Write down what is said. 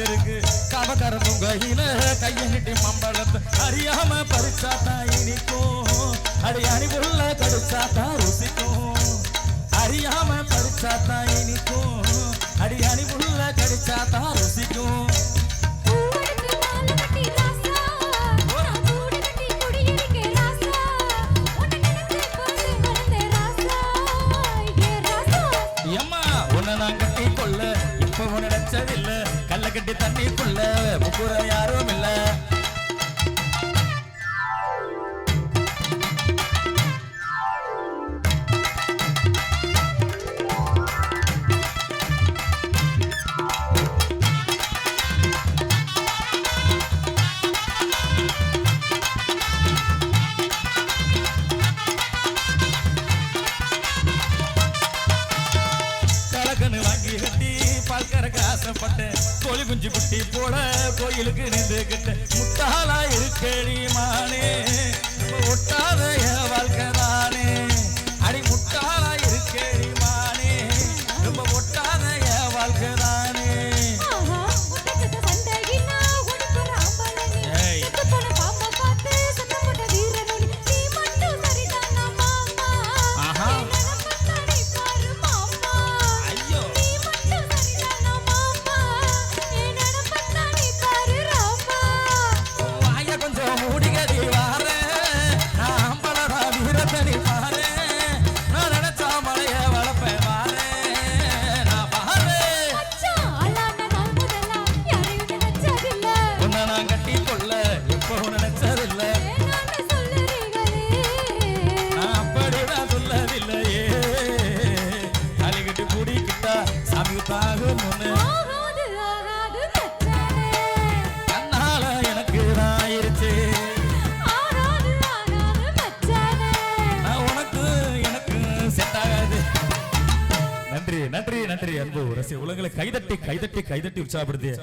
இருக்கு காவக்காரனும் கையில கையை நிட்டி மம்பளத்தை அறியாம பறிச்சாத்தா இனிக்கும் அடி அணிவுள்ள கடிச்சாத்தா ருசிக்கும் அறியாம பறிச்சாத்தா இனிக்கும் அடி அணிவுள்ள கடிச்சாத்தா ருசிக்கும் கல்ல கட்டி தண்ணிக்குள்ள முக்குற யாரும் இல்ல கலக்கன்னு வாங்கி கட்டி பால்கறக்க ஆசைப்பட்டேன் கோழி குஞ்சு குட்டி போட கோயிலுக்கு நின்றுகிட்ட முட்டாளா இருக்கடி மானே ஒட்டாத என் வாழ்க்கை தானே அடி முட்டாளா இருக்கடி மானே ரொம்ப ஒட்டாத என் வாழ்க்கை தானே கண்ணால எனக்கு ஆயிருச்சு உனக்கு எனக்கு செட் ஆகாது நன்றி நன்றி நன்றி அன்பு ரசி உலகளை கைதட்டி கைதட்டி கைதட்டி உற்சாகப்படுது